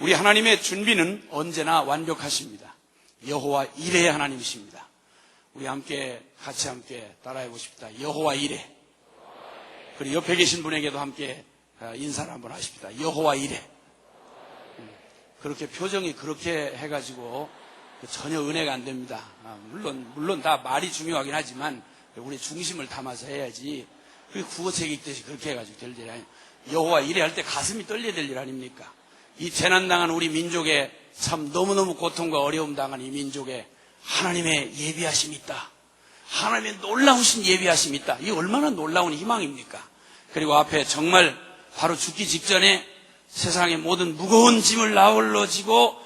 우리 하나님의 준비는 언제나 완벽하십니다. 여호와 이레의 하나님이십니다. 우리 같이 함께 따라해 보십시다. 여호와 이레. 그리고 옆에 계신 분에게도 함께 인사를 한번 하십시다. 여호와 이레. 그렇게 표정이 그렇게 해가지고 전혀 은혜가 안 됩니다. 물론 다 말이 중요하긴 하지만 우리 중심을 담아서 해야지. 그 국어책 읽듯이 그렇게 해가지고 될 일 아니에요. 여호와 이레 할 때 가슴이 떨려야 될 일 아닙니까? 이 재난당한 우리 민족에 참 너무너무 고통과 어려움 당한 이 민족에 하나님의 예비하심이 있다. 하나님의 놀라우신 예비하심이 있다. 이게 얼마나 놀라운 희망입니까? 그리고 앞에 정말 바로 죽기 직전에 세상의 모든 무거운 짐을 나홀로 지고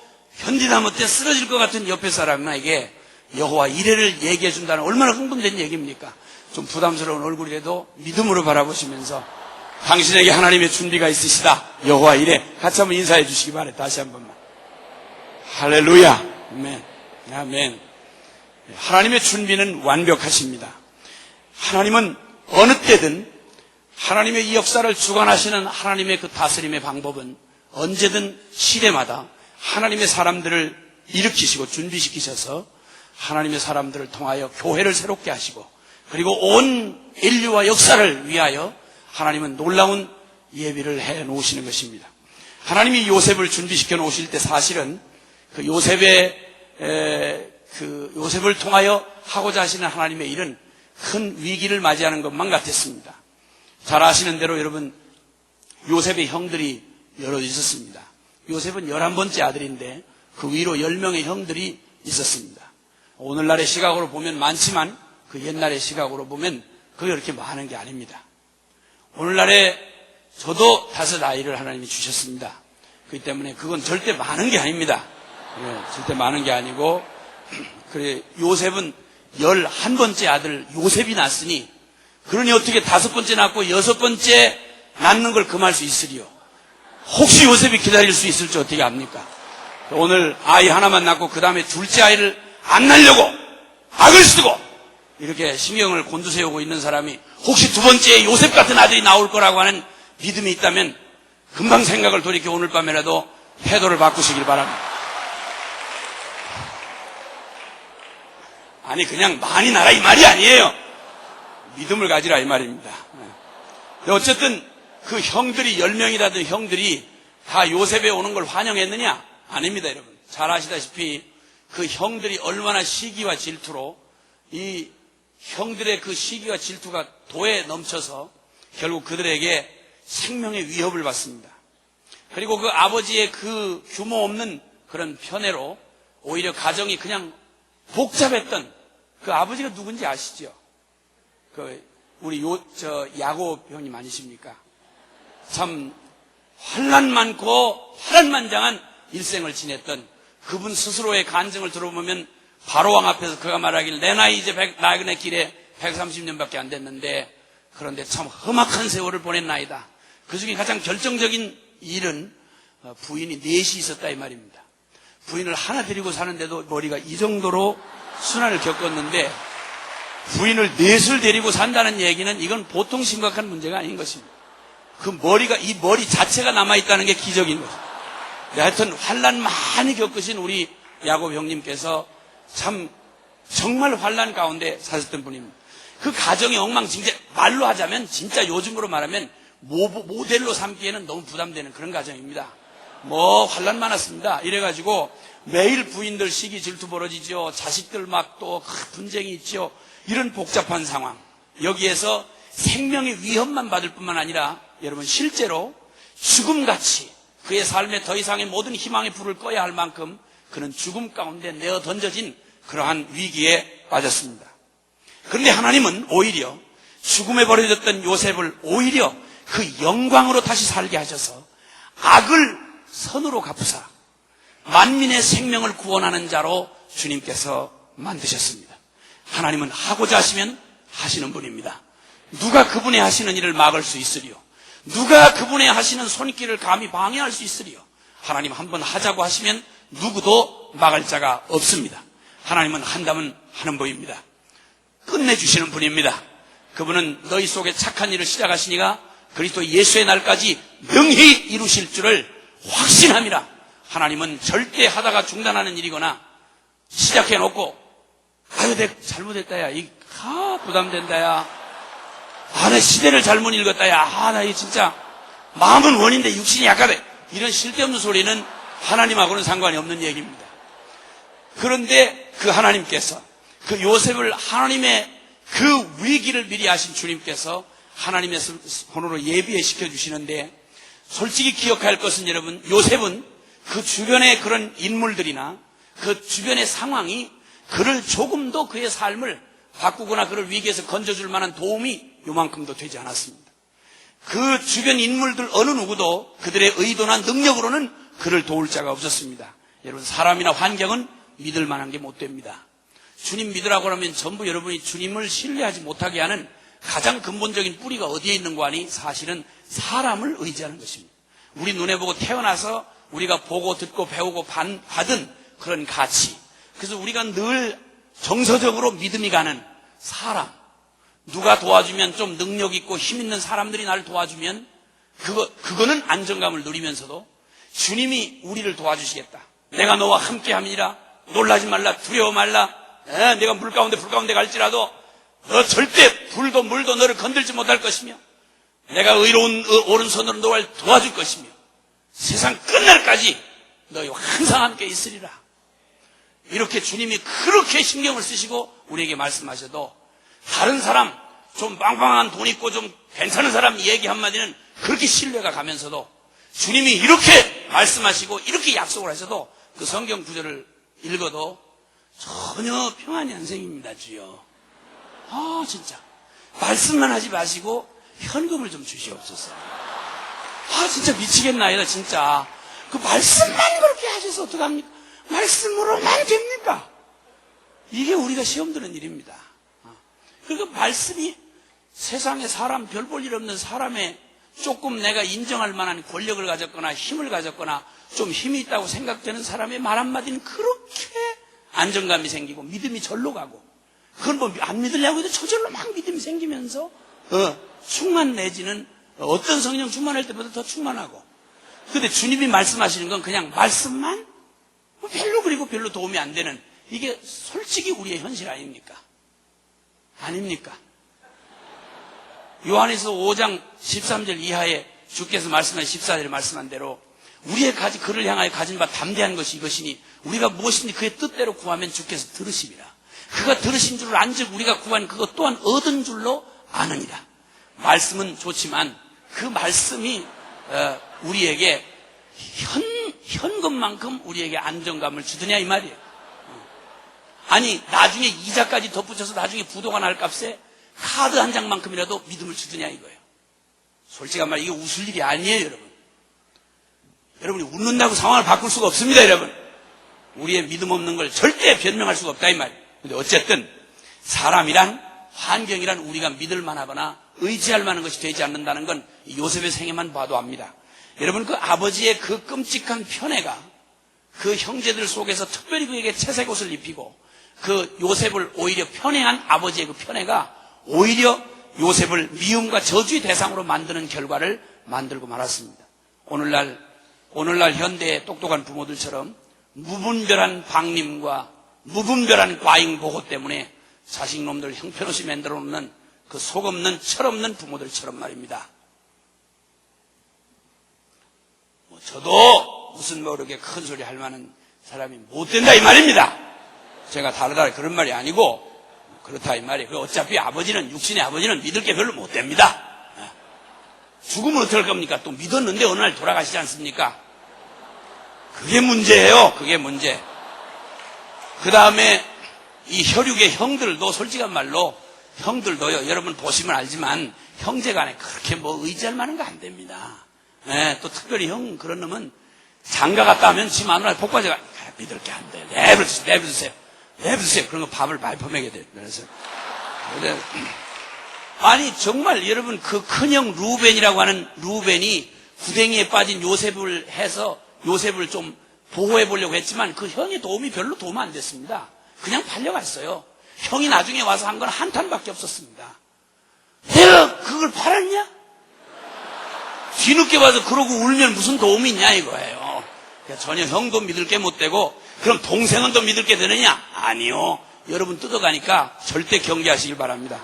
견디다 못해 쓰러질 것 같은 옆에 사람에게 여호와 이레를 얘기해 준다는 얼마나 흥분된 얘기입니까? 좀 부담스러운 얼굴이라도 믿음으로 바라보시면서 당신에게 하나님의 준비가 있으시다. 여호와 이레. 같이 한번 인사해 주시기 바랍니다. 다시 한 번만. 할렐루야. 아멘. 아멘. 하나님의 준비는 완벽하십니다. 하나님은 어느 때든 하나님의 이 역사를 주관하시는 하나님의 그 다스림의 방법은 언제든 시대마다 하나님의 사람들을 일으키시고 준비시키셔서 하나님의 사람들을 통하여 교회를 새롭게 하시고 그리고 온 인류와 역사를 위하여 하나님은 놀라운 예비를 해 놓으시는 것입니다. 하나님이 요셉을 준비시켜 놓으실 때 사실은 그 요셉을 통하여 하고자 하시는 하나님의 일은 큰 위기를 맞이하는 것만 같았습니다. 잘 아시는 대로 여러분, 요셉의 형들이 여러 있었습니다. 요셉은 11번째 아들인데 그 위로 10명의 형들이 있었습니다. 오늘날의 시각으로 보면 많지만 그 옛날의 시각으로 보면 그게 그렇게 많은 게 아닙니다. 오늘날에 저도 5 아이를 하나님이 주셨습니다. 그렇기 때문에 그건 절대 많은 게 아닙니다. 절대 많은 게 아니고, 그래, 요셉은 11번째 아들 요셉이 낳았으니, 그러니 어떻게 5번째 낳고 6번째 낳는 걸 금할 수 있으리요? 혹시 요셉이 기다릴 수 있을지 어떻게 압니까? 오늘 아이 하나만 낳고 그 다음에 둘째 아이를 안 낳으려고 악을 쓰고 이렇게 신경을 곤두세우고 있는 사람이 혹시 2번째 요셉 같은 아들이 나올 거라고 하는 믿음이 있다면 금방 생각을 돌이켜 오늘 밤에라도 태도를 바꾸시길 바랍니다. 아니 그냥 많이 나라 이 말이 아니에요. 믿음을 가지라 이 말입니다. 어쨌든 그 형들이 10명이라던 형들이 다 요셉에 오는 걸 환영했느냐? 아닙니다, 여러분. 잘 아시다시피 그 형들이 얼마나 시기와 질투로 이 형들의 그 시기와 질투가 도에 넘쳐서 결국 그들에게 생명의 위협을 받습니다. 그리고 그 아버지의 그 규모 없는 그런 편애로 오히려 가정이 그냥 복잡했던 그 아버지가 누군지 아시죠? 우리 야곱 형님 아니십니까? 참 환난 많고 파란만장한 일생을 지냈던 그분 스스로의 간증을 들어보면 바로왕 앞에서 그가 말하길 내 나이 이제 나그네 길에 130년밖에 안 됐는데 그런데 참 험악한 세월을 보낸 나이다. 그 중에 가장 결정적인 일은 부인이 4이 있었다 이 말입니다. 부인을 하나 데리고 사는데도 머리가 이 정도로 순환을 겪었는데 부인을 4을 데리고 산다는 얘기는 이건 보통 심각한 문제가 아닌 것입니다. 그 이 머리 자체가 남아있다는 게 기적인 것입니다. 하여튼 환난 많이 겪으신 우리 야곱 형님께서 참 정말 환난 가운데 사셨던 분입니다. 그 가정이 엉망진창, 말로 하자면 진짜 요즘으로 말하면 모델로 삼기에는 너무 부담되는 그런 가정입니다. 환난 많았습니다. 이래가지고 매일 부인들 시기 질투 벌어지죠. 자식들 막 또 분쟁이 있죠. 이런 복잡한 상황. 여기에서 생명의 위협만 받을 뿐만 아니라 여러분 실제로 죽음같이 그의 삶에 더 이상의 모든 희망의 불을 꺼야 할 만큼 그는 죽음 가운데 내어 던져진 그러한 위기에 빠졌습니다. 그런데 하나님은 오히려 죽음에 버려졌던 요셉을 오히려 그 영광으로 다시 살게 하셔서 악을 선으로 갚으사 만민의 생명을 구원하는 자로 주님께서 만드셨습니다. 하나님은 하고자 하시면 하시는 분입니다. 누가 그분의 하시는 일을 막을 수 있으리요? 누가 그분의 하시는 손길을 감히 방해할 수 있으리요? 하나님 한번 하자고 하시면 누구도 막을 자가 없습니다. 하나님은 한다면 하는 분입니다. 끝내주시는 분입니다. 그분은 너희 속에 착한 일을 시작하시니가 그리스도 예수의 날까지 능히 이루실 줄을 확신함이라. 하나님은 절대 하다가 중단하는 일이거나 시작해놓고 아유 내가 잘못했다 야 부담된다 야 내 시대를 잘못 읽었다 야 나 이거 진짜 마음은 원인데 육신이 약하다 이런 쓸데없는 소리는 하나님하고는 상관이 없는 얘기입니다. 그런데 그 하나님께서 그 요셉을 하나님의 그 위기를 미리 아신 주님께서 하나님의 손으로 예비시켜 주시는데 솔직히 기억해야 할 것은 여러분 요셉은 그 주변의 그런 인물들이나 그 주변의 상황이 그를 조금도 그의 삶을 바꾸거나 그를 위기에서 건져줄 만한 도움이 요만큼도 되지 않았습니다. 그 주변 인물들 어느 누구도 그들의 의도나 능력으로는 그를 도울 자가 없었습니다. 여러분 사람이나 환경은 믿을 만한 게 못 됩니다. 주님 믿으라고 하면 전부 여러분이 주님을 신뢰하지 못하게 하는 가장 근본적인 뿌리가 어디에 있는 거 아니? 사실은 사람을 의지하는 것입니다. 우리 눈에 보고 태어나서 우리가 보고 듣고 배우고 받은 그런 가치. 그래서 우리가 늘 정서적으로 믿음이 가는 사람. 누가 도와주면 좀 능력 있고 힘 있는 사람들이 나를 도와주면 그거는 안정감을 누리면서도 주님이 우리를 도와주시겠다. 내가 너와 함께 함이라. 놀라지 말라. 두려워 말라. 내가 불 가운데 갈지라도 너 절대 불도 물도 너를 건들지 못할 것이며 내가 의로운 오른손으로 너를 도와줄 것이며 세상 끝날까지 너희와 항상 함께 있으리라. 이렇게 주님이 그렇게 신경을 쓰시고 우리에게 말씀하셔도 다른 사람 좀 빵빵한 돈 있고 좀 괜찮은 사람 얘기 한마디는 그렇게 신뢰가 가면서도 주님이 이렇게 말씀하시고 이렇게 약속을 하셔도 그 성경 구절을 읽어도 전혀 평안이 안 생깁니다. 주여 진짜 말씀만 하지 마시고 현금을 좀 주시옵소서. 진짜 미치겠나 이다 진짜. 그 말씀만 그렇게 하셔서 어떡합니까? 말씀으로만 됩니까? 이게 우리가 시험 드는 일입니다. 그러니까 말씀이 세상에 사람 별 볼 일 없는 사람의 조금 내가 인정할 만한 권력을 가졌거나 힘을 가졌거나 좀 힘이 있다고 생각되는 사람의 말 한마디는 그렇게 안정감이 생기고 믿음이 절로 가고 그건 뭐 안 믿으려고 해도 저절로 막 믿음이 생기면서 충만 내지는 어떤 성령 충만할 때보다 더 충만하고. 근데 주님이 말씀하시는 건 그냥 말씀만 별로 그리고 별로 도움이 안 되는 이게 솔직히 우리의 현실 아닙니까? 아닙니까? 요한에서 5장 13절 이하에 주께서 말씀하신 14절에 말씀한 대로 우리의 그를 향하여 가진 바 담대한 것이 이것이니 우리가 무엇인지 그의 뜻대로 구하면 주께서 들으시리라. 그가 들으신 줄을 안즉 우리가 구한 그것 또한 얻은 줄로 아느니라. 말씀은 좋지만 그 말씀이 우리에게 현금만큼 우리에게 안정감을 주느냐 이 말이에요. 아니 나중에 이자까지 덧붙여서 나중에 부도가 날 값에 카드 한 장만큼이라도 믿음을 주느냐 이거예요. 솔직한 말 이게 웃을 일이 아니에요. 여러분이 웃는다고 상황을 바꿀 수가 없습니다. 여러분 우리의 믿음 없는 걸 절대 변명할 수가 없다 이 말이에요. 근데 어쨌든 사람이란 환경이란 우리가 믿을 만하거나 의지할 만한 것이 되지 않는다는 건 요셉의 생애만 봐도 압니다. 여러분 그 아버지의 그 끔찍한 편애가 그 형제들 속에서 특별히 그에게 채색 옷을 입히고 그 요셉을 오히려 편애한 아버지의 그 편애가 오히려 요셉을 미움과 저주의 대상으로 만드는 결과를 만들고 말았습니다. 오늘날 현대의 똑똑한 부모들처럼 무분별한 방림과 무분별한 과잉 보호 때문에 자식놈들 형편없이 만들어 놓는 그 속없는 철없는 부모들처럼 말입니다. 저도 무슨 그렇게 큰 소리 할 만한 사람이 못 된다 이 말입니다. 제가 다르다 그런 말이 아니고 그렇다 이 말이에요. 어차피 육신의 아버지는 믿을 게 별로 못 됩니다. 죽으면 어떡할 겁니까? 또 믿었는데 어느 날 돌아가시지 않습니까? 그게 문제예요. 그게 문제. 그 다음에 이 혈육의 형들도 솔직한 말로 형들도요. 여러분 보시면 알지만 형제간에 그렇게 의지할 만한 거 안 됩니다. 또 특별히 형 그런 놈은 장가 갔다 하면 지 마누라 복받아가 믿을 게 안 돼. 내버려주세요. 그런 거 밥을 많이 퍼먹여야 돼요. 그래서 아니 정말 여러분 그 큰형 루벤이라고 하는 루벤이 구덩이에 빠진 요셉을 해서 요셉을 좀 보호해 보려고 했지만 그 형의 도움이 별로 도움 안 됐습니다. 그냥 팔려갔어요. 형이 나중에 와서 한 건 한탄밖에 없었습니다. 내가 그걸 팔았냐? 뒤늦게 와서 그러고 울면 무슨 도움이 있냐 이거예요. 그러니까 전혀 형도 믿을 게 못 되고, 그럼 동생은 또 믿을 게 되느냐? 아니요. 여러분 뜯어가니까 절대 경계하시길 바랍니다.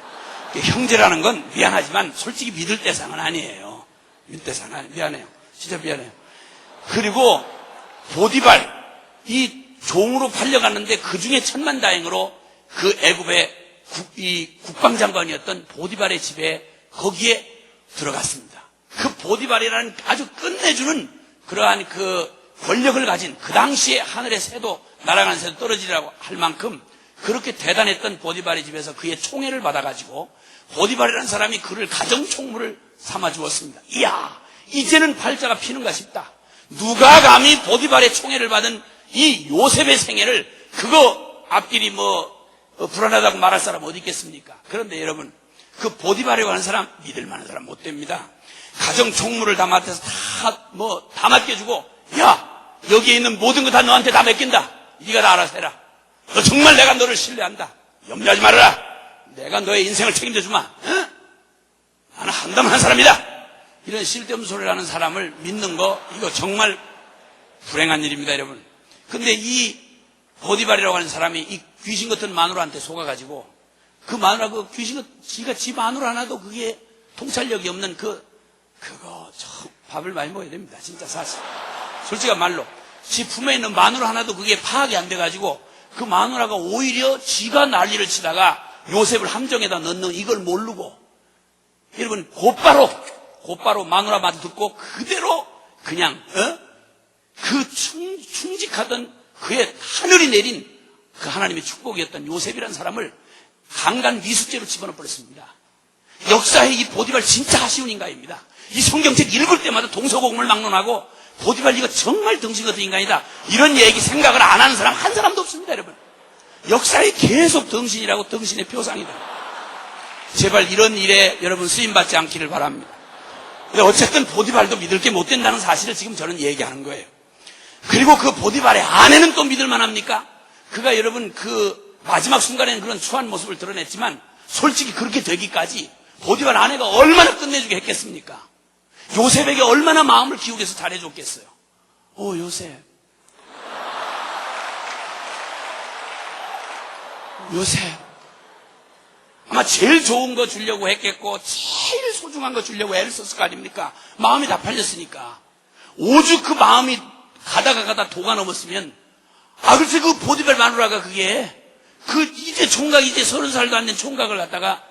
형제라는 건 미안하지만 솔직히 믿을 대상은 아니에요. 믿을 대상은 아니에요. 미안해요. 진짜 미안해요. 그리고 보디발, 이 종으로 팔려갔는데 그 중에 천만다행으로 그 애굽의 국방장관이었던 보디발의 집에 거기에 들어갔습니다. 그 보디발이라는 아주 끝내주는 그러한 그 권력을 가진, 그 당시에 하늘의 새도 날아가는 새도 떨어지라고 할 만큼 그렇게 대단했던 보디발의 집에서 그의 총애를 받아가지고 보디발이라는 사람이 그를 가정총무를 삼아 주었습니다. 이야, 이제는 팔자가 피는가 싶다. 누가 감히 보디발의 총애를 받은 이 요셉의 생애를 그거 앞길이 불안하다고 말할 사람 어디 있겠습니까? 그런데 여러분, 그 보디발이라고 하는 사람 믿을 만한 사람 못 됩니다. 가정총무를 다 맡아서 다 맡겨주고, 야, 여기에 있는 모든 거 다 너한테 다 맡긴다. 네가 다 알아서 해라. 너 정말 내가 너를 신뢰한다. 염려하지 말아라. 내가 너의 인생을 책임져 주마. 어? 나는 한담한 사람이다. 이런 쓸데없는 소리를 하는 사람을 믿는 거, 이거 정말 불행한 일입니다, 여러분. 근데 이 보디발이라고 하는 사람이 이 귀신 같은 마누라한테 속아가지고, 그 마누라, 그 귀신, 지가 지 마누라 하나도 그게 통찰력이 없는 그거 참 밥을 많이 먹어야 됩니다. 진짜 사실. 솔직한 말로. 지 품에 있는 마누라 하나도 그게 파악이 안 돼가지고, 그 마누라가 오히려 지가 난리를 치다가 요셉을 함정에다 넣는 이걸 모르고, 여러분, 곧바로 마누라 말 듣고 그대로 그냥, 그 충직하던 그의 하늘이 내린 그 하나님의 축복이었던 요셉이라는 사람을 강간 미수죄로 집어넣어 버렸습니다. 역사의 이 보디발 진짜 아쉬운 인간입니다. 이 성경책 읽을 때마다 동서고금을 막론하고 보디발 이거 정말 덩신 같은 인간이다, 이런 얘기 생각을 안 하는 사람 한 사람도 없습니다, 여러분. 역사에 계속 덩신이라고 덩신의 표상이다. 제발 이런 일에 여러분 쓰임받지 않기를 바랍니다. 근데 어쨌든 보디발도 믿을 게 못 된다는 사실을 지금 저는 얘기하는 거예요. 그리고 그 보디발의 아내는 또 믿을 만합니까? 그가 여러분 그 마지막 순간에는 그런 추한 모습을 드러냈지만 솔직히 그렇게 되기까지 보디발 아내가 얼마나 끝내주게 했겠습니까? 요셉에게 얼마나 마음을 기울여서 잘해줬겠어요. 요셉 아마 제일 좋은 거 주려고 했겠고 제일 소중한 거 주려고 애를 썼을 거 아닙니까? 마음이 다 팔렸으니까. 오죽 그 마음이 가다 도가 넘었으면, 글쎄 그 보디발 마누라가 그게 이제 총각 이제 30살도 안 된 총각을 갖다가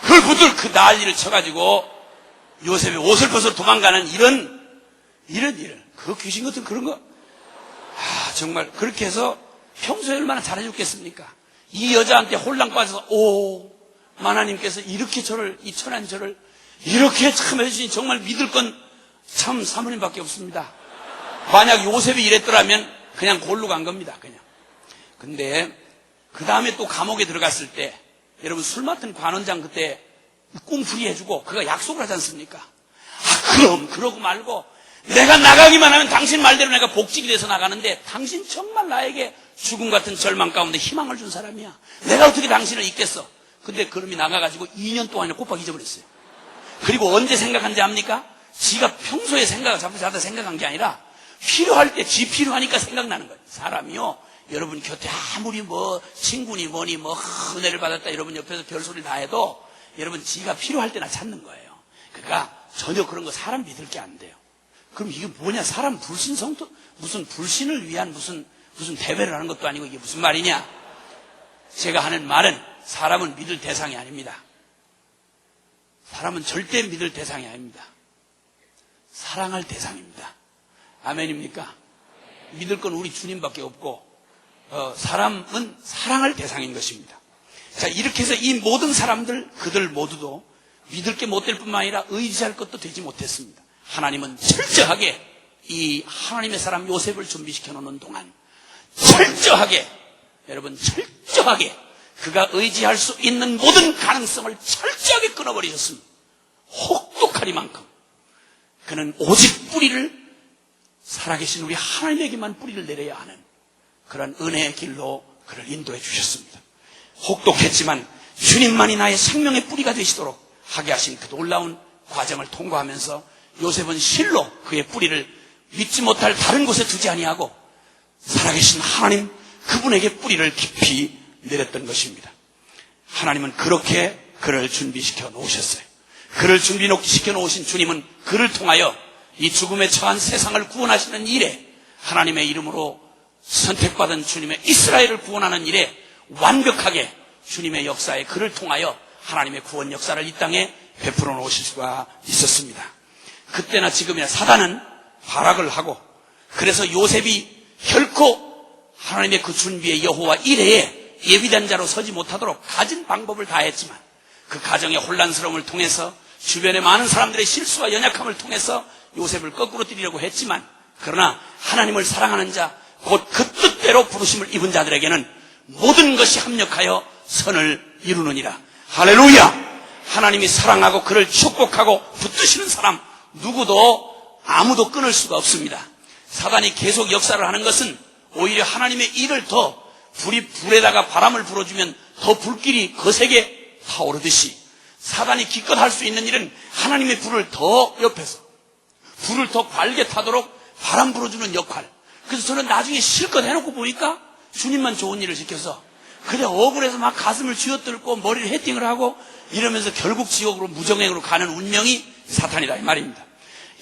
그걸 붙들 그 난리를 쳐가지고 요셉이 옷을 벗어 도망가는 이런 일을, 그 귀신 같은 그런 거, 정말 그렇게 해서 평소에 얼마나 잘해줬겠습니까? 이 여자한테 홀랑 빠져서 하나님께서 이렇게 이 천한 저를 이렇게 참 해주시니 정말 믿을 건 참 사모님밖에 없습니다. 만약 요셉이 이랬더라면 그냥 골로 간 겁니다, 그냥. 근데 그 다음에 또 감옥에 들어갔을 때 여러분 술 맡은 관원장 그때 꽁풀이 해주고 그가 약속을 하지 않습니까? 그럼 그러고 말고 내가 나가기만 하면 당신 말대로 내가 복직이 돼서 나가는데 당신 정말 나에게 죽음 같은 절망 가운데 희망을 준 사람이야. 내가 어떻게 당신을 잊겠어? 근데 그놈이 나가가지고 2년 동안이나 꼬박 잊어버렸어요. 그리고 언제 생각한지 압니까? 지가 평소에 자다 생각한 게 아니라 필요할 때 지 필요하니까 생각나는 거예요. 사람이요, 여러분 곁에 아무리 친구니 뭐니 은혜를 받았다 여러분 옆에서 별소리 다 해도 여러분 지가 필요할 때나 찾는 거예요. 그러니까 전혀 그런 거 사람 믿을 게 안 돼요. 그럼 이게 뭐냐? 사람 불신성도, 무슨 불신을 위한 무슨 대배를 하는 것도 아니고 이게 무슨 말이냐? 제가 하는 말은 사람은 믿을 대상이 아닙니다. 사람은 절대 믿을 대상이 아닙니다. 사랑할 대상입니다. 아멘입니까? 믿을 건 우리 주님밖에 없고, 사람은 사랑할 대상인 것입니다. 자, 이렇게 해서 이 모든 사람들, 그들 모두도 믿을 게 못 될 뿐만 아니라 의지할 것도 되지 못했습니다. 하나님은 철저하게 이 하나님의 사람 요셉을 준비시켜 놓는 동안 여러분 철저하게 그가 의지할 수 있는 모든 가능성을 철저하게 끊어버리셨습니다. 혹독하리만큼 그는 오직 뿌리를 살아계신 우리 하나님에게만 뿌리를 내려야 하는 그런 은혜의 길로 그를 인도해 주셨습니다. 혹독했지만 주님만이 나의 생명의 뿌리가 되시도록 하게 하신 그 놀라운 과정을 통과하면서 요셉은 실로 그의 뿌리를 믿지 못할 다른 곳에 두지 아니하고 살아계신 하나님 그분에게 뿌리를 깊이 내렸던 것입니다. 하나님은 그렇게 그를 준비시켜 놓으셨어요. 그를 준비시켜 놓으신 주님은 그를 통하여 이 죽음에 처한 세상을 구원하시는 일에, 하나님의 이름으로 선택받은 주님의 이스라엘을 구원하는 일에 완벽하게 주님의 역사에 그를 통하여 하나님의 구원 역사를 이 땅에 베풀어 놓으실 수가 있었습니다. 그때나 지금이나 사단은 발악을 하고, 그래서 요셉이 결코 하나님의 그 준비의 여호와 이레에 예비된 자로 서지 못하도록 가진 방법을 다했지만, 그 가정의 혼란스러움을 통해서 주변의 많은 사람들의 실수와 연약함을 통해서 요셉을 거꾸로 뛰려고 했지만, 그러나 하나님을 사랑하는 자, 곧 그 뜻대로 부르심을 입은 자들에게는 모든 것이 합력하여 선을 이루느니라. 할렐루야! 하나님이 사랑하고 그를 축복하고 붙드시는 사람 누구도 아무도 끊을 수가 없습니다. 사단이 계속 역사를 하는 것은 오히려 하나님의 일을 더, 불이 불에다가 바람을 불어주면 더 불길이 거세게 타오르듯이, 사단이 기껏 할 수 있는 일은 하나님의 불을 더 옆에서, 불을 더 밝게 타도록 바람 불어주는 역할. 그래서 저는 나중에 실컷 해놓고 보니까 주님만 좋은 일을 시켜서 그래 억울해서 막 가슴을 쥐어뜯고 머리를 헤팅을 하고 이러면서 결국 지옥으로 무정행으로 가는 운명이 사탄이다 이 말입니다.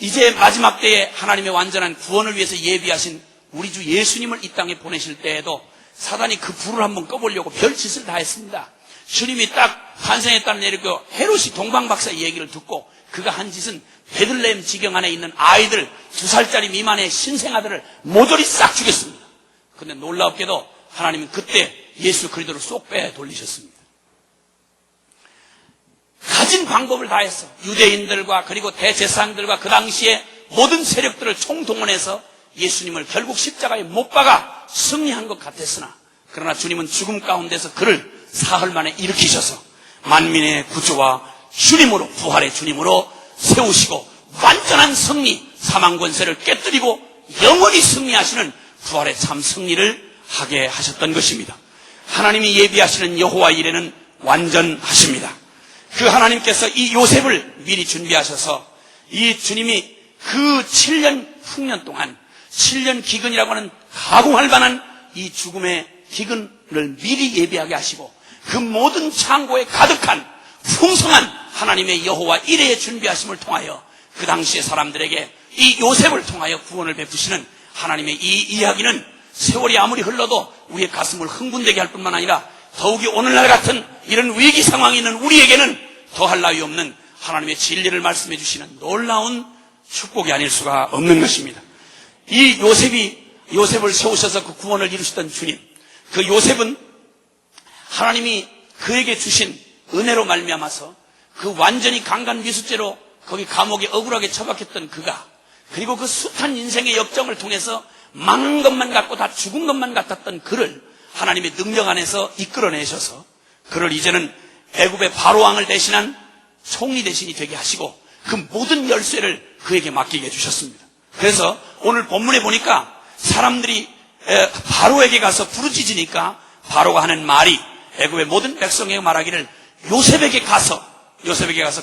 이제 마지막 때에 하나님의 완전한 구원을 위해서 예비하신 우리 주 예수님을 이 땅에 보내실 때에도 사단이 그 불을 한번 꺼보려고 별짓을 다 했습니다. 주님이 딱 탄생했다는 얘기고 헤롯이 동방박사의 얘기를 듣고 그가 한 짓은 베들레헴 지경 안에 있는 아이들 2살짜리 미만의 신생아들을 모조리 싹 죽였습니다. 그런데 놀랍게도 하나님은 그때 예수 그리스도를 쏙 빼 돌리셨습니다. 가진 방법을 다해서 유대인들과 그리고 대제사장들과 그 당시에 모든 세력들을 총동원해서 예수님을 결국 십자가에 못 박아 승리한 것 같았으나, 그러나 주님은 죽음 가운데서 그를 사흘 만에 일으키셔서 만민의 구주와 주님으로, 부활의 주님으로 세우시고 완전한 승리, 사망 권세를 깨뜨리고 영원히 승리하시는 부활의 참 승리를 하게 하셨던 것입니다. 하나님이 예비하시는 여호와 이레는 완전하십니다. 그 하나님께서 이 요셉을 미리 준비하셔서 이 주님이 그 7년 흉년 동안 7년 기근이라고 하는 가공할 만한 이 죽음의 기근을 미리 예비하게 하시고 그 모든 창고에 가득한 풍성한 하나님의 여호와 이레의 준비하심을 통하여 그 당시의 사람들에게 이 요셉을 통하여 구원을 베푸시는 하나님의 이 이야기는 세월이 아무리 흘러도 우리의 가슴을 흥분되게 할 뿐만 아니라 더욱이 오늘날 같은 이런 위기 상황이 있는 우리에게는 더할 나위 없는 하나님의 진리를 말씀해 주시는 놀라운 축복이 아닐 수가 없는 것입니다. 이 요셉을 세우셔서 그 구원을 이루셨던 주님, 그 요셉은 하나님이 그에게 주신 은혜로 말미암아서 그 완전히 강간미수죄로 거기 감옥에 억울하게 처박혔던 그가, 그리고 그 숱한 인생의 역정을 통해서 망한 것만 같고 다 죽은 것만 같았던 그를 하나님의 능력 안에서 이끌어내셔서 그를 이제는 애굽의 바로왕을 대신한 총리 대신이 되게 하시고 그 모든 열쇠를 그에게 맡기게 해주셨습니다. 그래서 오늘 본문에 보니까 사람들이 바로에게 가서 부르짖으니까 바로가 하는 말이, 애굽의 모든 백성에게 말하기를 요셉에게 가서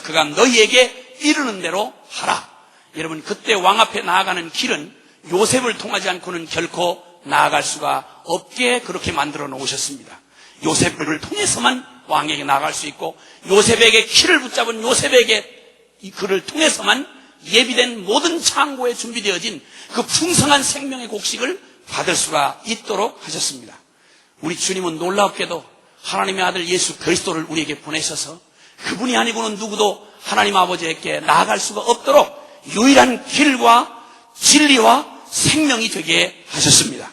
그가 너희에게 이르는 대로 하라. 여러분, 그때 왕 앞에 나아가는 길은 요셉을 통하지 않고는 결코 나아갈 수가 없게 그렇게 만들어 놓으셨습니다. 요셉을 통해서만 왕에게 나아갈 수 있고, 요셉에게 키를 붙잡은 요셉에게 그를 통해서만 예비된 모든 창고에 준비되어진 그 풍성한 생명의 곡식을 받을 수가 있도록 하셨습니다. 우리 주님은 놀랍게도 하나님의 아들 예수 그리스도를 우리에게 보내셔서 그분이 아니고는 누구도 하나님 아버지에게 나아갈 수가 없도록 유일한 길과 진리와 생명이 되게 하셨습니다.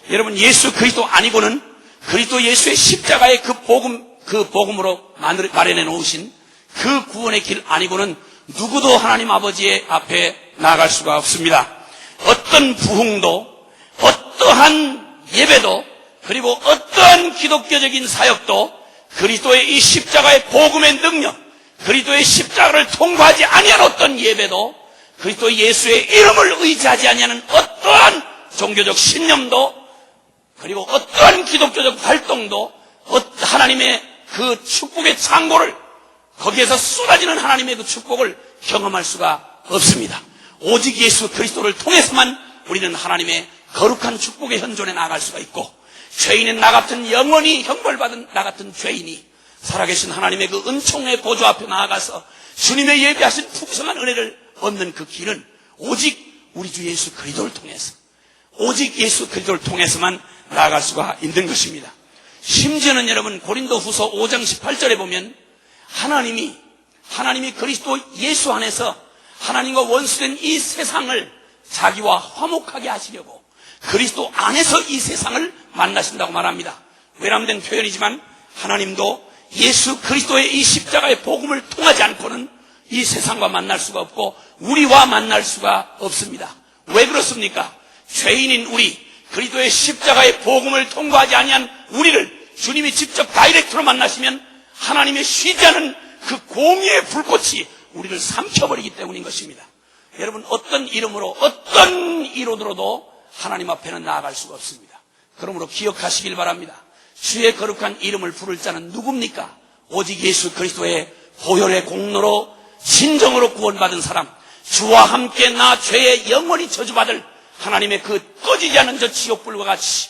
여러분, 예수 그리스도 아니고는, 그리스도 예수의 십자가의 그 복음으로 마련해 놓으신 그 구원의 길 아니고는 누구도 하나님 아버지의 앞에 나아갈 수가 없습니다. 어떤 부흥도, 어떠한 예배도, 그리고 어떠한 기독교적인 사역도 그리스도의 이 십자가의 복음의 능력, 그리스도의 십자가를 통과하지 아니한 어떤 예배도, 그리스도 예수의 이름을 의지하지 아니하는 어떠한 종교적 신념도, 그리고 어떠한 기독교적 활동도, 하나님의 그 축복의 창고를, 거기에서 쏟아지는 하나님의 그 축복을 경험할 수가 없습니다. 오직 예수 그리스도를 통해서만 우리는 하나님의 거룩한 축복의 현존에 나아갈 수가 있고, 죄인인 나 같은 영원히 형벌받은 나 같은 죄인이 살아계신 하나님의 그 은총의 보좌 앞에 나아가서 주님의 예비하신 풍성한 은혜를 얻는 그 길은 오직 우리 주 예수 그리스도를 통해서, 오직 예수 그리스도를 통해서만 나아갈 수가 있는 것입니다. 심지어는 여러분 고린도 후서 5장 18절에 보면 하나님이 그리스도 예수 안에서 하나님과 원수된 이 세상을 자기와 화목하게 하시려고 그리스도 안에서 이 세상을 만나신다고 말합니다. 외람된 표현이지만 하나님도 예수 그리스도의 이 십자가의 복음을 통하지 않고는 이 세상과 만날 수가 없고 우리와 만날 수가 없습니다. 왜 그렇습니까? 죄인인 우리, 그리스도의 십자가의 복음을 통과하지 아니한 우리를 주님이 직접 다이렉트로 만나시면 하나님의 쉬지 않은 그 공의의 불꽃이 우리를 삼켜버리기 때문인 것입니다. 여러분, 어떤 이름으로 어떤 이론으로도 하나님 앞에는 나아갈 수가 없습니다. 그러므로 기억하시길 바랍니다. 주의 거룩한 이름을 부를 자는 누굽니까? 오직 예수 그리스도의 보혈의 공로로 진정으로 구원받은 사람, 주와 함께 나 죄에 영원히 저주받을 하나님의 그 꺼지지 않은 저 지옥불과 같이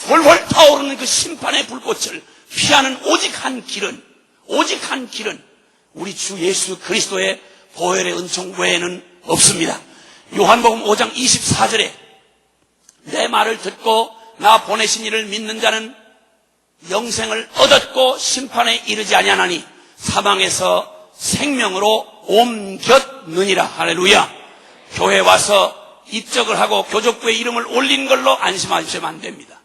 훨훨 타오르는 그 심판의 불꽃을 피하는 오직 한 길은 우리 주 예수 그리스도의 보혈의 은총 외에는 없습니다. 요한복음 5장 24절에 내 말을 듣고 나 보내신 이를 믿는 자는 영생을 얻었고 심판에 이르지 아니하나니 사망에서 생명으로 옮겼느니라. 할렐루야. 교회 와서 입적을 하고 교족부에 이름을 올린 걸로 안심하시면 안 됩니다.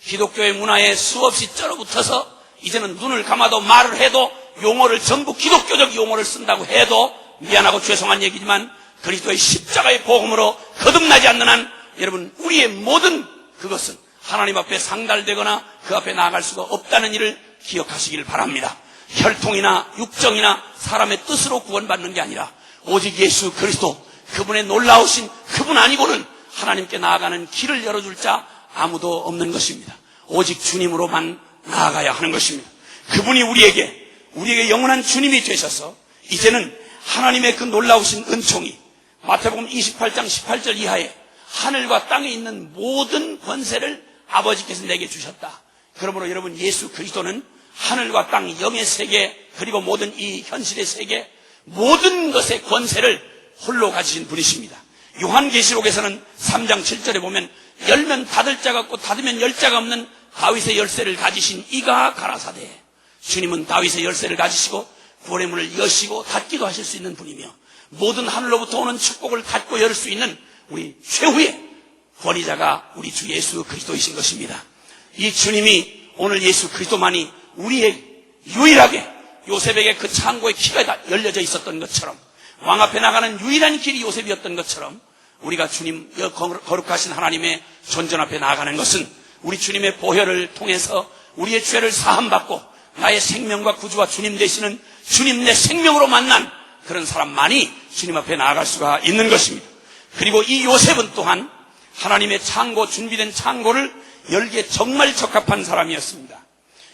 기독교의 문화에 수없이 쩔어붙어서 이제는 눈을 감아도 말을 해도 용어를 전부 기독교적 용어를 쓴다고 해도 미안하고 죄송한 얘기지만 그리스도의 십자가의 복음으로 거듭나지 않는 한 여러분 우리의 모든 그것은 하나님 앞에 상달되거나 그 앞에 나아갈 수가 없다는 일을 기억하시길 바랍니다. 혈통이나 육정이나 사람의 뜻으로 구원받는 게 아니라 오직 예수 그리스도, 그분의 놀라우신 그분 아니고는 하나님께 나아가는 길을 열어줄 자 아무도 없는 것입니다. 오직 주님으로만 나아가야 하는 것입니다. 그분이 우리에게 영원한 주님이 되셔서 이제는 하나님의 그 놀라우신 은총이 마태복음 28장 18절 이하에 하늘과 땅에 있는 모든 권세를 아버지께서 내게 주셨다. 그러므로 여러분 예수 그리스도는 하늘과 땅, 영의 세계, 그리고 모든 이 현실의 세계, 모든 것의 권세를 홀로 가지신 분이십니다. 요한계시록에서는 3장 7절에 보면 열면 닫을 자가 없고 닫으면 열 자가 없는 다윗의 열쇠를 가지신 이가 가라사대. 주님은 다윗의 열쇠를 가지시고 구원의 문을 여시고 닫기도 하실 수 있는 분이며 모든 하늘로부터 오는 축복을 닫고 열 수 있는 우리 최후의 권위자가 우리 주 예수 그리스도이신 것입니다. 이 주님이 오늘 예수 그리스도만이 우리의 유일하게 요셉에게 그 창고의 키가 열려져 있었던 것처럼 왕 앞에 나가는 유일한 길이 요셉이었던 것처럼 우리가 주님 거룩하신 하나님의 존전 앞에 나아가는 것은 우리 주님의 보혈을 통해서 우리의 죄를 사함받고 나의 생명과 구주와 주님 되시는 주님 내 생명으로 만난 그런 사람만이 주님 앞에 나아갈 수가 있는 것입니다. 그리고 이 요셉은 또한 하나님의 창고, 준비된 창고를 열기에 정말 적합한 사람이었습니다.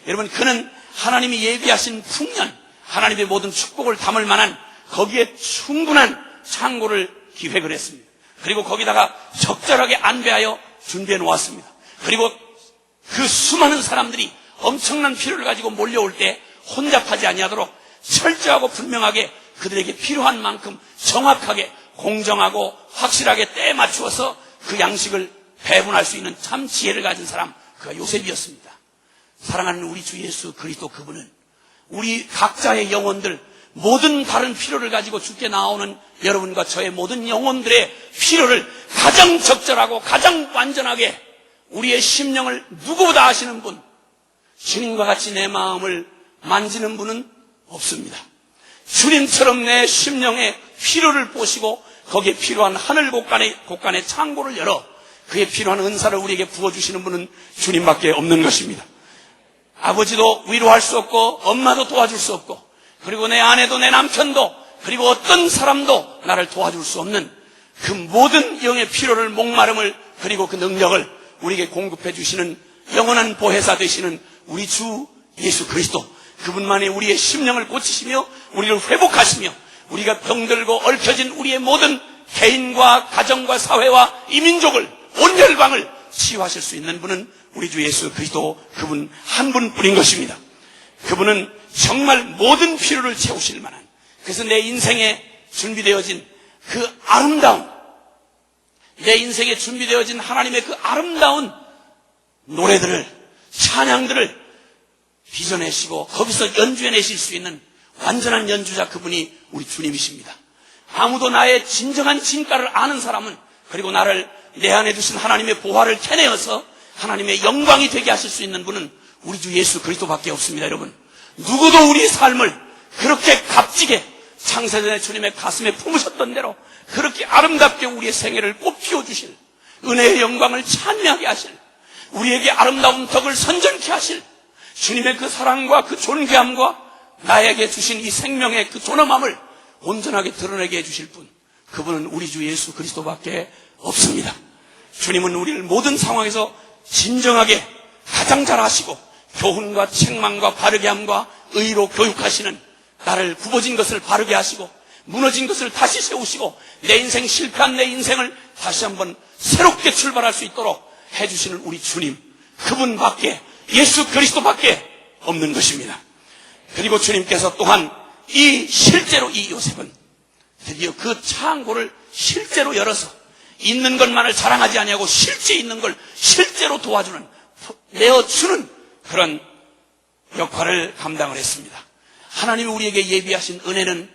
여러분, 그는 하나님이 예비하신 풍년, 하나님의 모든 축복을 담을 만한 거기에 충분한 창고를 기획을 했습니다. 그리고 거기다가 적절하게 안배하여 준비해 놓았습니다. 그리고 그 수많은 사람들이 엄청난 필요를 가지고 몰려올 때 혼잡하지 아니하도록 철저하고 분명하게 그들에게 필요한 만큼 정확하게 공정하고 확실하게 때에 맞추어서 그 양식을 배분할 수 있는 참 지혜를 가진 사람, 그가 요셉이었습니다. 사랑하는 우리 주 예수 그리스도, 그분은 우리 각자의 영혼들, 모든 다른 필요를 가지고 주께 나오는 여러분과 저의 모든 영혼들의 필요를 가장 적절하고 가장 완전하게 우리의 심령을 누구보다 아시는 분, 주님과 같이 내 마음을 만지는 분은 없습니다. 주님처럼 내 심령의 필요를 보시고 거기에 필요한 하늘 곳간의 창고를 열어 그에 필요한 은사를 우리에게 부어주시는 분은 주님밖에 없는 것입니다. 아버지도 위로할 수 없고 엄마도 도와줄 수 없고 그리고 내 아내도 내 남편도 그리고 어떤 사람도 나를 도와줄 수 없는 그 모든 영의 필요를, 목마름을, 그리고 그 능력을 우리에게 공급해 주시는 영원한 보혜사 되시는 우리 주 예수 그리스도, 그분만이 우리의 심령을 고치시며 우리를 회복하시며 우리가 병들고 얽혀진 우리의 모든 개인과 가정과 사회와 이 민족을, 온 열방을 치유하실 수 있는 분은 우리 주 예수 그리스도, 그분 한 분뿐인 것입니다. 그분은 정말 모든 필요를 채우실 만한, 그래서 내 인생에 준비되어진 그 아름다운, 내 인생에 준비되어진 하나님의 그 아름다운 노래들을, 찬양들을 빚어내시고 거기서 연주해내실 수 있는 완전한 연주자, 그분이 우리 주님이십니다. 아무도 나의 진정한 진가를 아는 사람은, 그리고 나를 내 안에 두신 하나님의 보화를 캐내어서 하나님의 영광이 되게 하실 수 있는 분은 우리 주 예수 그리스도밖에 없습니다. 여러분, 누구도 우리의 삶을 그렇게 값지게 창세전에 주님의 가슴에 품으셨던 대로 그렇게 아름답게 우리의 생애를 꽃피워 주실, 은혜의 영광을 찬미하게 하실, 우리에게 아름다운 덕을 선전케 하실 주님의 그 사랑과 그 존귀함과 나에게 주신 이 생명의 그 존엄함을 온전하게 드러내게 해주실 분, 그분은 우리 주 예수 그리스도밖에 없습니다. 주님은 우리를 모든 상황에서 진정하게 가장 잘 아시고 교훈과 책망과 바르게 함과 의로 교육하시는, 나를 굽어진 것을 바르게 하시고 무너진 것을 다시 세우시고 내 인생, 실패한 내 인생을 다시 한번 새롭게 출발할 수 있도록 해주시는 우리 주님, 그분밖에, 예수 그리스도밖에 없는 것입니다. 그리고 주님께서 또한 실제로 이 요셉은 드디어 그 창고를 실제로 열어서 있는 것만을 자랑하지 아니하고 실제 있는 걸 실제로 도와주는, 내어주는 그런 역할을 감당을 했습니다. 하나님이 우리에게 예비하신 은혜는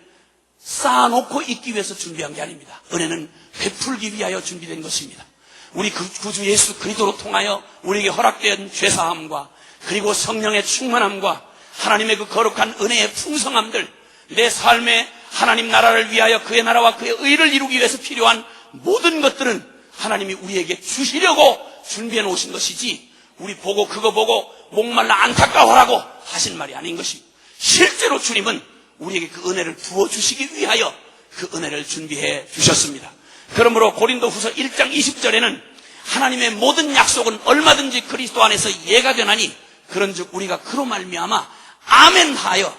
쌓아놓고 있기 위해서 준비한 게 아닙니다. 은혜는 베풀기 위하여 준비된 것입니다. 우리 구주 예수 그리스도로 통하여 우리에게 허락된 죄사함과 그리고 성령의 충만함과 하나님의 그 거룩한 은혜의 풍성함들, 내 삶에 하나님 나라를 위하여 그의 나라와 그의 의를 이루기 위해서 필요한 모든 것들은 하나님이 우리에게 주시려고 준비해 놓으신 것이지, 우리 보고 그거 보고 목말라 안타까워라고 하신 말이 아닌 것입니다. 실제로 주님은 우리에게 그 은혜를 부어주시기 위하여 그 은혜를 준비해 주셨습니다. 그러므로 고린도후서 1장 20절에는 하나님의 모든 약속은 얼마든지 그리스도 안에서 예가 되나니 그런즉 우리가 그로 말미암아 아멘하여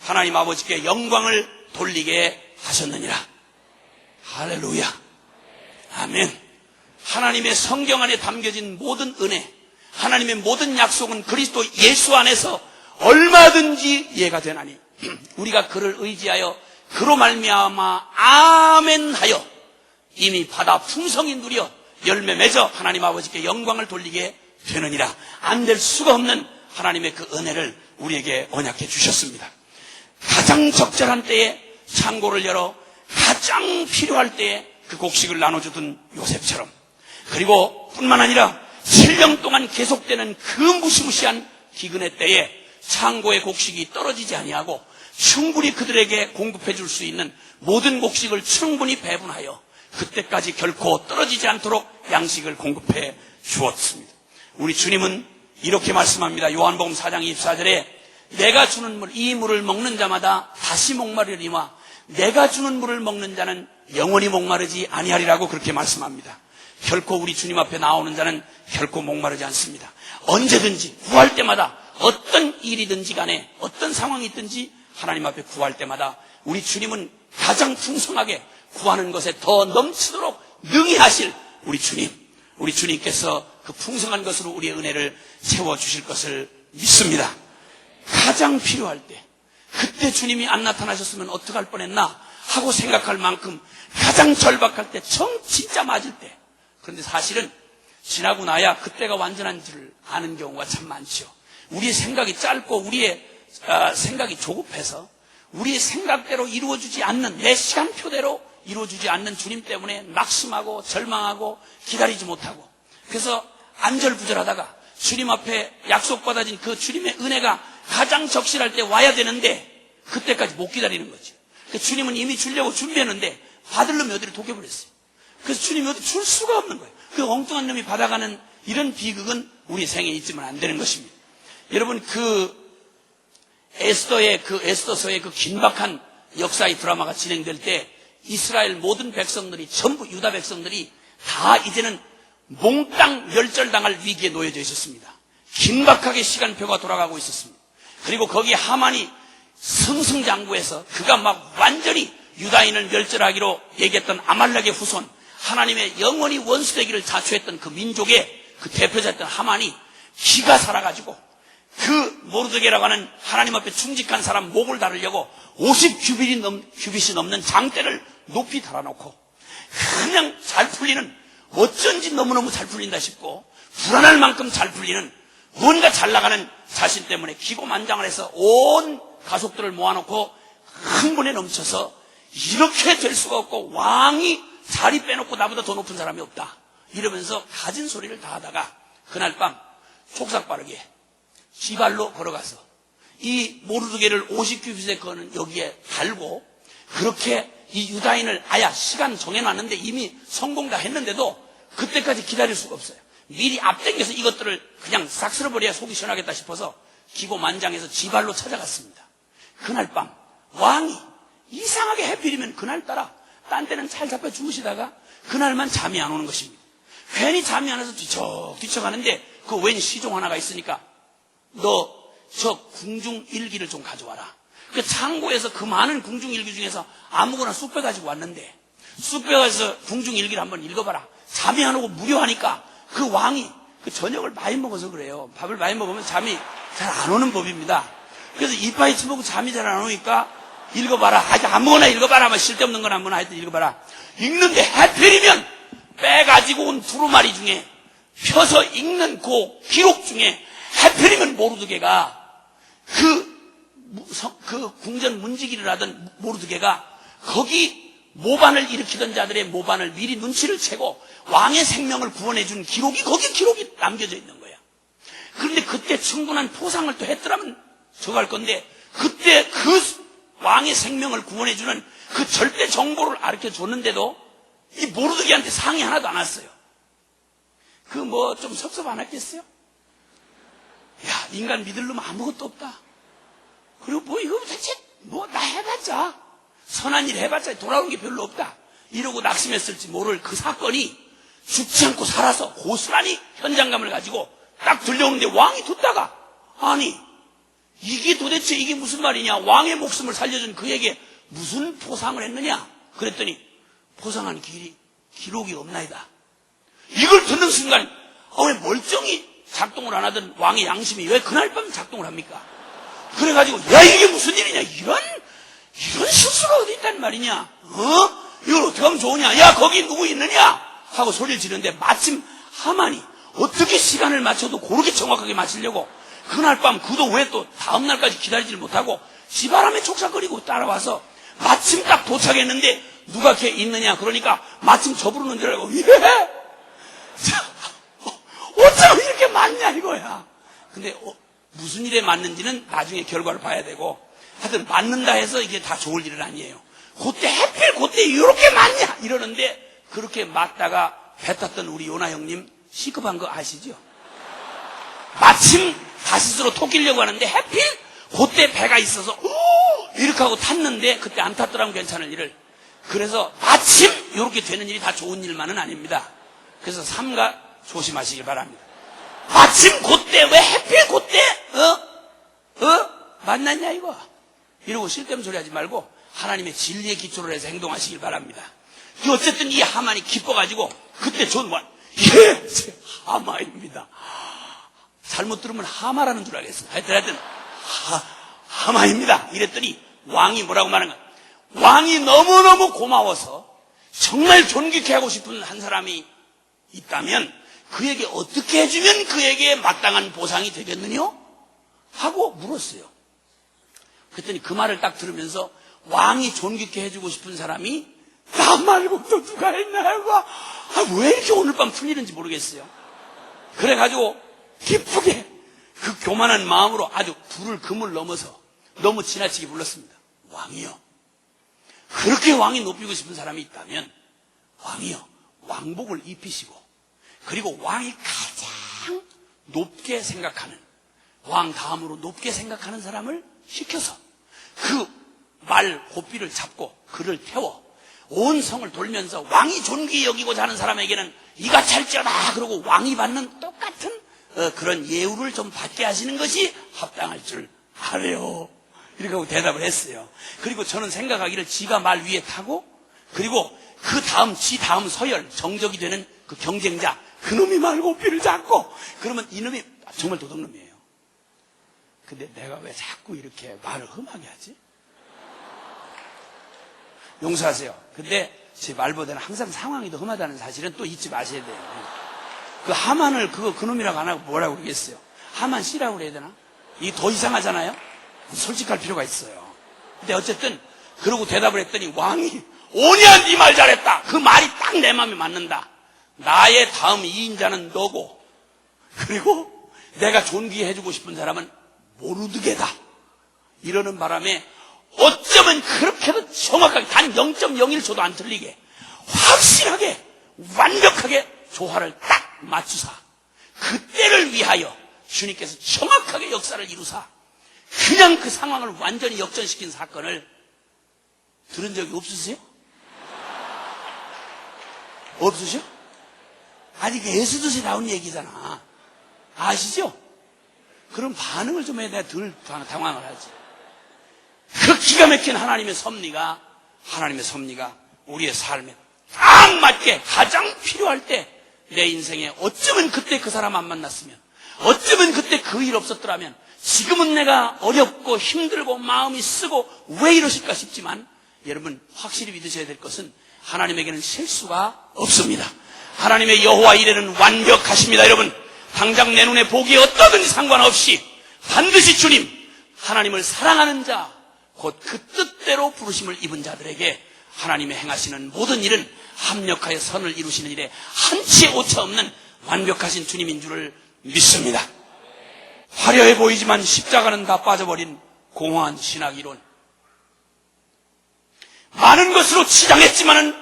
하나님 아버지께 영광을 돌리게 하셨느니라. 할렐루야, 아멘. 하나님의 성경 안에 담겨진 모든 은혜, 하나님의 모든 약속은 그리스도 예수 안에서 얼마든지 예가 되나니 우리가 그를 의지하여 그로 말미암아 아멘하여 이미 받아 풍성히 누려 열매 맺어 하나님 아버지께 영광을 돌리게 되느니라. 안 될 수가 없는 하나님의 그 은혜를 우리에게 언약해 주셨습니다. 가장 적절한 때에 창고를 열어 가장 필요할 때에 그 곡식을 나눠주던 요셉처럼, 그리고 뿐만 아니라 7년 동안 계속되는 그 무시무시한 기근의 때에 창고의 곡식이 떨어지지 아니하고 충분히 그들에게 공급해 줄 수 있는 모든 곡식을 충분히 배분하여 그때까지 결코 떨어지지 않도록 양식을 공급해 주었습니다. 우리 주님은 이렇게 말씀합니다. 요한복음 4장 24절에 내가 주는 물, 이 물을 먹는 자마다 다시 목마르리와 내가 주는 물을 먹는 자는 영원히 목마르지 아니하리라고 그렇게 말씀합니다. 결코 우리 주님 앞에 나오는 자는 결코 목마르지 않습니다. 언제든지 구할 때마다 어떤 일이든지 간에 어떤 상황이 있든지 하나님 앞에 구할 때마다 우리 주님은 가장 풍성하게 구하는 것에 더 넘치도록 능히 하실 우리 주님, 우리 주님께서 그 풍성한 것으로 우리의 은혜를 채워주실 것을 믿습니다. 가장 필요할 때, 그때 주님이 안 나타나셨으면 어떡할 뻔했나 하고 생각할 만큼 가장 절박할 때, 진짜 맞을 때. 그런데 사실은 지나고 나야 그때가 완전한 줄 아는 경우가 참 많죠. 우리의 생각이 짧고 우리의 생각이 조급해서 우리의 생각대로 이루어지지 않는, 내 시간표대로 이루어지지 않는 주님 때문에 낙심하고 절망하고 기다리지 못하고, 그래서 안절부절하다가 주님 앞에 약속받아진 그 주님의 은혜가 가장 적실할 때 와야 되는데 그때까지 못 기다리는 거죠. 주님은 이미 주려고 준비했는데 받을 놈이 어디를 독해버렸어요. 그래서 주님이 어디 줄 수가 없는 거예요. 그 엉뚱한 놈이 받아가는 이런 비극은 우리 생에 있으면 안 되는 것입니다. 여러분, 에스더서의 그 긴박한 역사의 드라마가 진행될 때 이스라엘 모든 백성들이, 전부 유다 백성들이 다 이제는 몽땅 멸절당할 위기에 놓여져 있었습니다. 긴박하게 시간표가 돌아가고 있었습니다. 그리고 거기에 하만이 승승장구해서 그가 막 완전히 유다인을 멸절하기로 얘기했던 아말렉의 후손, 하나님의 영원히 원수되기를 자초했던 그 민족의 그 대표자였던 하만이 기가 살아가지고 그 모르드게라고 하는 하나님 앞에 충직한 사람 목을 다르려고 50규빗이 넘는 장대를 높이 달아놓고 그냥 잘 풀리는, 어쩐지 너무너무 잘 풀린다 싶고 불안할 만큼 잘 풀리는, 뭔가 잘 나가는 자신 때문에 기고만장을 해서 온 가족들을 모아놓고 흥분에 넘쳐서 이렇게 될 수가 없고 왕이 자리 빼놓고 나보다 더 높은 사람이 없다 이러면서 가진 소리를 다 하다가 그날 밤 촉삭빠르게 지발로 걸어가서 이 모르드게를 50규빗에 거는 여기에 달고, 그렇게 이 유다인을 시간 정해놨는데 이미 성공 다 했는데도 그때까지 기다릴 수가 없어요. 미리 앞당겨서 이것들을 그냥 싹 쓸어버려야 속이 시원하겠다 싶어서 기고만장해서 지발로 찾아갔습니다. 그날 밤 왕이 이상하게 해필이면 그날따라 딴 때는 잘 잡혀 주무시다가 그날만 잠이 안 오는 것입니다. 괜히 잠이 안 와서 뒤척뒤척 하는데 그 웬 시종 하나가 있으니까 너 저 궁중일기를 좀 가져와라. 그 창고에서 그 많은 궁중일기 중에서 아무거나 쑥 빼가지고 왔는데 쑥 빼가서 궁중일기를 한번 읽어봐라. 잠이 안 오고 무료하니까 그 왕이 그 저녁을 많이 먹어서 그래요. 밥을 많이 먹으면 잠이 잘 안 오는 법입니다. 그래서 이파이 치먹고 잠이 잘 안 오니까 읽어봐라. 아무거나 읽어봐라. 뭐 쓸데없는 건 아무거나 하여튼 읽어봐라. 읽는데 해필이면 빼가지고 온 두루마리 중에 펴서 읽는 그 기록 중에 해필이면 모르드게가 그 궁전 문지기를 하던 모르드게가 거기 모반을 일으키던 자들의 모반을 미리 눈치를 채고 왕의 생명을 구원해준 기록이 거기 기록이 남겨져 있는 거야. 그런데 그때 충분한 포상을 또 했더라면 저갈 건데 그때 그 왕의 생명을 구원해주는 그 절대 정보를 가르쳐줬는데도 이 모르드게한테 상이 하나도 안 왔어요. 그 뭐 좀 섭섭 안 했겠어요? 야, 인간 믿을 놈 아무것도 없다. 그리고 뭐 이거 대체 뭐 나 해봤자 선한 일 해봤자 돌아오는 게 별로 없다 이러고 낙심했을지 모를 그 사건이 죽지 않고 살아서 고스란히 현장감을 가지고 딱 들려오는데 왕이 듣다가 아니 이게 도대체 이게 무슨 말이냐, 왕의 목숨을 살려준 그에게 무슨 포상을 했느냐 그랬더니 포상한 기록이 없나이다. 이걸 듣는 순간 왜 멀쩡히 작동을 안 하던 왕의 양심이 왜 그날 밤 작동을 합니까? 그래가지고 야 이게 무슨 일이냐, 이런 실수가 어디 있단 말이냐, 이걸 어떻게 하면 좋으냐, 야 거기 누구 있느냐 하고 소리를 지르는데 마침 하만이 어떻게 시간을 맞춰도 그렇게 정확하게 맞추려고 그날 밤 그도 왜 또 다음날까지 기다리지를 못하고 지바람에 촉삭거리고 따라와서 마침 딱 도착했는데 누가 걔 있느냐 그러니까 마침 저 부르는 줄 알고 어쩜 이렇게 맞냐 이거야. 근데 무슨 일에 맞는지는 나중에 결과를 봐야 되고 하여튼 맞는다 해서 이게 다 좋을 일은 아니에요. 그때 하필 그때 이렇게 맞냐 이러는데 그렇게 맞다가 배 탔던 우리 요나 형님 시급한 거 아시죠? 마침 다시스로 토끼려고 하는데 하필 그때 배가 있어서 이렇게 하고 탔는데 그때 안 탔더라면 괜찮을 일을, 그래서 마침 이렇게 되는 일이 다 좋은 일만은 아닙니다. 그래서 삼가 조심하시길 바랍니다. 마침 그때 왜 하필 그때 만났냐 이거 이러고 쓸데없는 소리 하지 말고 하나님의 진리에 기초를 해서 행동하시길 바랍니다. 어쨌든 이 하만이 기뻐가지고 그때 전원 제 하마입니다. 잘못 들으면 하마라는 줄 알겠어요. 하여튼 하마입니다 이랬더니 왕이 뭐라고 말하는 거야. 왕이 너무너무 고마워서 정말 존귀케 하고 싶은 한 사람이 있다면 그에게 어떻게 해주면 그에게 마땅한 보상이 되겠느냐 하고 물었어요. 그랬더니 그 말을 딱 들으면서 왕이 존귀케 해주고 싶은 사람이 나 말고 또 누가 했나 하고 왜 이렇게 오늘 밤 풀리는지 모르겠어요. 그래가지고 기쁘게 그 교만한 마음으로 아주 불을 금을 넘어서 너무 지나치게 불렀습니다. 왕이요, 그렇게 왕이 높이고 싶은 사람이 있다면 왕이요 왕복을 입히시고 그리고 왕이 가장 높게 생각하는, 왕 다음으로 높게 생각하는 사람을 시켜서 그 말 고삐를 잡고 그를 태워 온 성을 돌면서 왕이 존귀히 여기고자 하는 사람에게는 이가 찰지어다 그러고 왕이 받는 똑같은 그런 예우를 좀 받게 하시는 것이 합당할 줄 알아요. 이렇게 하고 대답을 했어요. 그리고 저는 생각하기를 지가 말 위에 타고, 그리고 그 다음, 지 다음 서열, 정적이 되는 그 경쟁자, 그놈이 말고삐를 잡고, 그러면 이놈이 정말 도둑놈이에요. 근데 내가 왜 자꾸 이렇게 말을 험하게 하지? 용서하세요. 근데 제 말보다는 항상 상황이 더 험하다는 사실은 또 잊지 마셔야 돼요. 그 하만을 그놈이라고 안 하고 뭐라고 그러겠어요? 하만 씨라고 그래야 되나? 이게 더 이상하잖아요? 솔직할 필요가 있어요. 근데 어쨌든 그러고 대답을 했더니 왕이 오냐 네 말 잘했다. 그 말이 딱 내 마음에 맞는다. 나의 다음 2인자는 너고, 그리고 내가 존귀해주고 싶은 사람은 모르드게다. 이러는 바람에 어쩌면 그렇게도 정확하게 단 0.01초도 안 틀리게 확실하게 완벽하게 조화를 딱 맞추사 그때를 위하여 주님께서 정확하게 역사를 이루사 그냥 그 상황을 완전히 역전시킨 사건을 들은 적이 없으세요? 없으셔? 아니 그 에스더서에 나온 얘기잖아. 아시죠? 그럼 반응을 좀 해야 내가 덜 당황을 하지. 그 기가 막힌 하나님의 섭리가 우리의 삶에 딱 맞게 가장 필요할 때 내 인생에 어쩌면 그때 그 사람 안 만났으면, 어쩌면 그때 그 일 없었더라면 지금은 내가 어렵고 힘들고 마음이 쓰고 왜 이러실까 싶지만, 여러분 확실히 믿으셔야 될 것은 하나님에게는 실수가 없습니다. 하나님의 여호와 이레는 완벽하십니다. 여러분 당장 내 눈에 보기에 어떠든지 상관없이 반드시 주님, 하나님을 사랑하는 자, 곧 그 뜻대로 부르심을 입은 자들에게 하나님의 행하시는 모든 일은 합력하여 선을 이루시는 일에 한치의 오차 없는 완벽하신 주님인 줄을 믿습니다. 화려해 보이지만 십자가는 다 빠져버린 공허한 신학이론. 많은 것으로 치장했지만은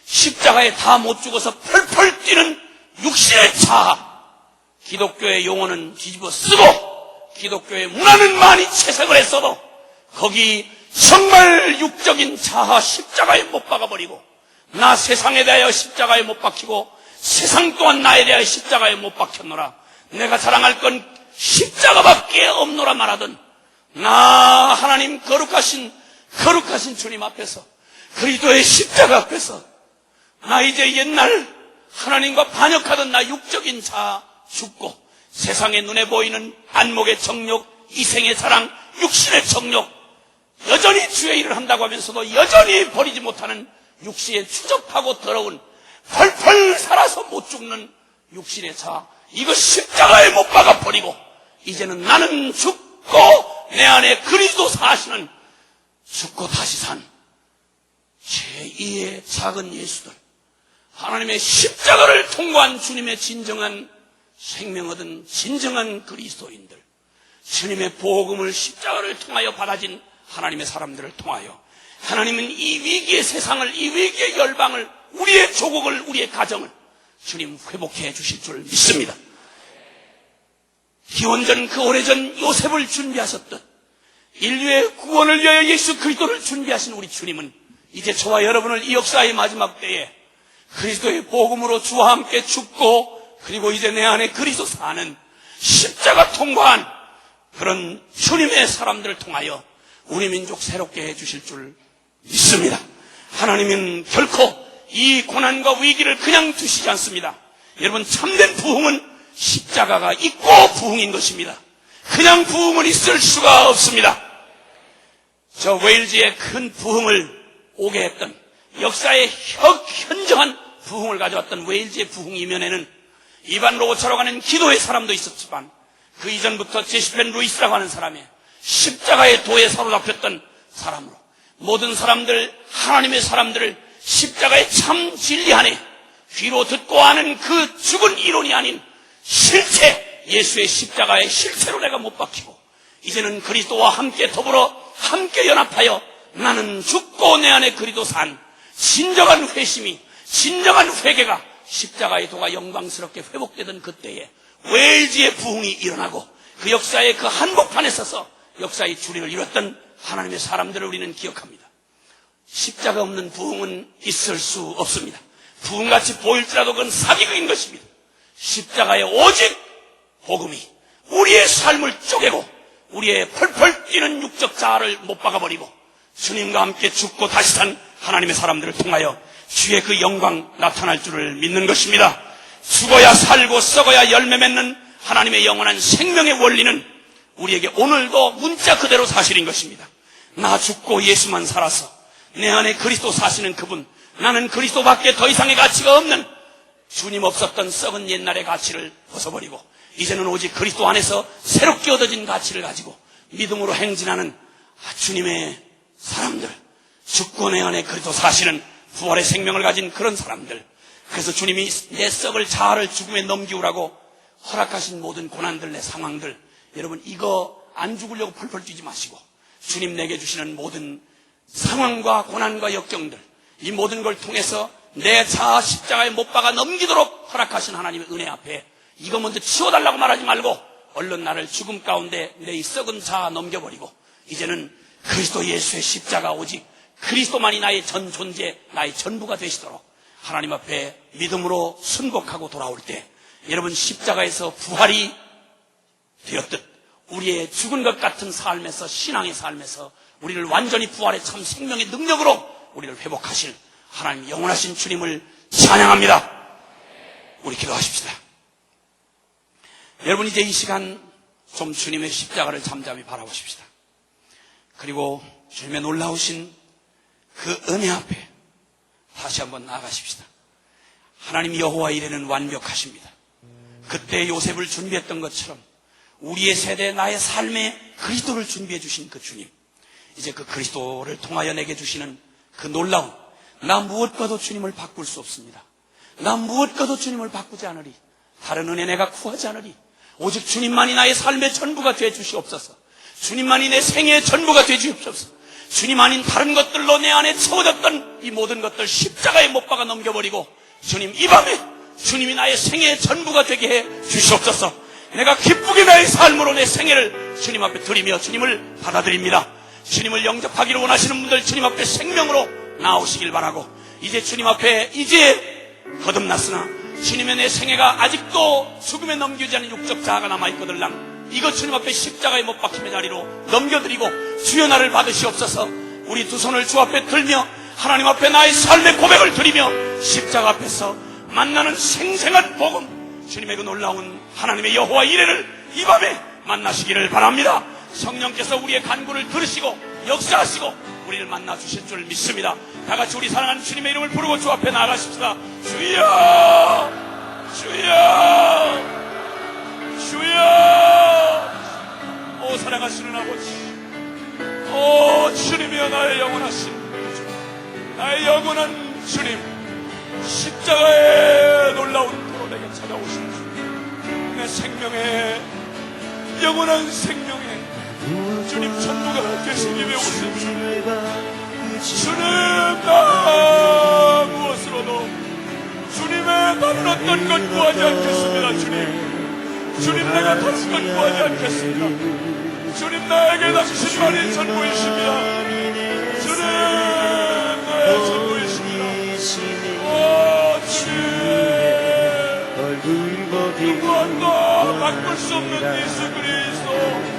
십자가에 다 못 죽어서 펄펄 뛰는 육신의 자아. 기독교의 용어는 뒤집어 쓰고 기독교의 문화는 많이 채색을 했어도 거기 정말 육적인 자아 십자가에 못 박아버리고, 나 세상에 대하여 십자가에 못 박히고 세상 또한 나에 대하여 십자가에 못 박혔노라. 내가 자랑할 건 십자가밖에 없노라 말하던 나 하나님 거룩하신 주님 앞에서, 그리스도의 십자가 앞에서 나 이제 옛날 하나님과 반역하던 나 육적인 자아 죽고, 세상의 눈에 보이는 안목의 정욕, 이생의 사랑, 육신의 정욕, 여전히 주의 일을 한다고 하면서도 여전히 버리지 못하는 육신의 추접하고 더러운 펄펄 살아서 못 죽는 육신의 자아, 이거 십자가에 못 박아 버리고 이제는 나는 죽고 내 안에 그리스도 사시는 죽고 다시 산 제2의 작은 예수들, 하나님의 십자가를 통과한 주님의 진정한 생명 얻은 진정한 그리스도인들, 주님의 복음을 십자가를 통하여 받아진 하나님의 사람들을 통하여 하나님은 이 위기의 세상을, 이 위기의 열방을, 우리의 조국을, 우리의 가정을 주님 회복해 주실 줄 믿습니다. 기원전 그 오래전 요셉을 준비하셨던, 인류의 구원을 위하여 예수 그리스도를 준비하신 우리 주님은 이제 저와 여러분을 이 역사의 마지막 때에 그리스도의 복음으로 주와 함께 죽고, 그리고 이제 내 안에 그리스도 사는 십자가 통과한 그런 주님의 사람들을 통하여 우리 민족 새롭게 해주실 줄 믿습니다. 하나님은 결코 이 고난과 위기를 그냥 두시지 않습니다. 여러분 참된 부흥은 십자가가 있고 부흥인 것입니다. 그냥 부흥은 있을 수가 없습니다. 저 웨일즈의 큰 부흥을 오게 했던, 역사의 현저한 부흥을 가져왔던 웨일즈의 부흥 이면에는 이반 로고차로 가는 기도의 사람도 있었지만, 그 이전부터 제시펜 루이스라고 하는 사람의 십자가의 도에 사로잡혔던 사람으로 모든 사람들, 하나님의 사람들을 십자가의 참 진리 안에 귀로 듣고 아는 그 죽은 이론이 아닌 실체, 예수의 십자가의 실체로 내가 못 박히고 이제는 그리스도와 함께 더불어 함께 연합하여 나는 죽고 내 안에 그리스도 산 진정한 회심이, 진정한 회개가 십자가의 도가 영광스럽게 회복되던 그때에 웨일즈의 부흥이 일어나고, 그 역사의 그 한복판에 서서 역사의 주리를 이뤘던 하나님의 사람들을 우리는 기억합니다. 십자가 없는 부흥은 있을 수 없습니다. 부흥같이 보일지라도 그건 사기극인 것입니다. 십자가의 오직 복음이 우리의 삶을 쪼개고 우리의 펄펄 뛰는 육적 자아를 못 박아버리고 주님과 함께 죽고 다시 산 하나님의 사람들을 통하여 주의 그 영광 나타날 줄을 믿는 것입니다. 죽어야 살고 썩어야 열매 맺는 하나님의 영원한 생명의 원리는 우리에게 오늘도 문자 그대로 사실인 것입니다. 나 죽고 예수만 살아서 내 안에 그리스도 사시는 그분, 나는 그리스도밖에 더 이상의 가치가 없는 주님 없었던 썩은 옛날의 가치를 벗어버리고 이제는 오직 그리스도 안에서 새롭게 얻어진 가치를 가지고 믿음으로 행진하는 주님의 사람들, 죽고 내 안에 그리스도 사시는 부활의 생명을 가진 그런 사람들. 그래서 주님이 내 썩을 자아를 죽음에 넘기우라고 허락하신 모든 고난들, 내 상황들, 여러분 이거 안 죽으려고 펄펄 뛰지 마시고 주님 내게 주시는 모든 상황과 고난과 역경들, 이 모든 걸 통해서 내 자아 십자가에 못 박아 넘기도록 허락하신 하나님의 은혜 앞에 이거 먼저 치워달라고 말하지 말고 얼른 나를 죽음 가운데 내 이 썩은 자아 넘겨버리고 이제는 그리스도 예수의 십자가, 오직 그리스도만이 나의 전 존재, 나의 전부가 되시도록 하나님 앞에 믿음으로 순복하고 돌아올 때 여러분 십자가에서 부활이 되었듯 우리의 죽은 것 같은 삶에서, 신앙의 삶에서 우리를 완전히 부활의 참 생명의 능력으로 우리를 회복하실 하나님 영원하신 주님을 찬양합니다. 우리 기도하십시다. 여러분 이제 이 시간 좀 주님의 십자가를 잠잠히 바라보십시다. 그리고 주님의 놀라우신 그 은혜 앞에 다시 한번 나아가십시다. 하나님 여호와 이레는 완벽하십니다. 그때 요셉을 준비했던 것처럼 우리의 세대 나의 삶에 그리스도를 준비해 주신 그 주님, 이제 그 그리스도를 통하여 내게 주시는 그 놀라운, 나 무엇과도 주님을 바꿀 수 없습니다. 나 무엇과도 주님을 바꾸지 않으리. 다른 은혜 내가 구하지 않으리. 오직 주님만이 나의 삶의 전부가 되어 주시옵소서. 주님만이 내 생애의 전부가 되어 주시옵소서. 주님 아닌 다른 것들로 내 안에 채워졌던 이 모든 것들 십자가에 못 박아 넘겨버리고 주님 이 밤에 주님이 나의 생애의 전부가 되게 해 주시옵소서. 내가 기쁘게 나의 삶으로 내 생애를 주님 앞에 드리며 주님을 받아들입니다. 주님을 영접하기를 원하시는 분들 주님 앞에 생명으로 나오시길 바라고, 이제 주님 앞에 이제 거듭났으나 주님의 내 생애가 아직도 죽음에 넘기지 않은 육적 자아가 남아있거들랑 이것 주님 앞에 십자가에 못 박힘의 자리로 넘겨드리고 주여 나를 받으시옵소서. 우리 두 손을 주 앞에 들며 하나님 앞에 나의 삶의 고백을 드리며 십자가 앞에서 만나는 생생한 복음, 주님의 그 놀라운 하나님의 여호와 이레를 이 밤에 만나시기를 바랍니다. 성령께서 우리의 간구를 들으시고 역사하시고 우리를 만나 주실 줄 믿습니다. 다같이 우리 사랑하는 주님의 이름을 부르고 주 앞에 나아가십시다. 주여, 주여, 주여. 오 사랑하시는 아버지, 오 주님이여, 나의 영원하신, 나의 영원한 주님, 십자가의 놀라운 도로 내게 찾아오신 주님, 내 생명의 영원한 생명의 주님 전부가 되시기 위해 오신 주님, 주님 나 무엇으로도 주님의 다른 어떤 것 구하지 않겠습니다. 주님 내가 다른 것 구하지 않겠습니다. 주님 나에게 당신 말이 전부이십니다. 주님 나의 전부이십니다. 오 주님, 누구와도 바꿀 수 없는 예수 그리스도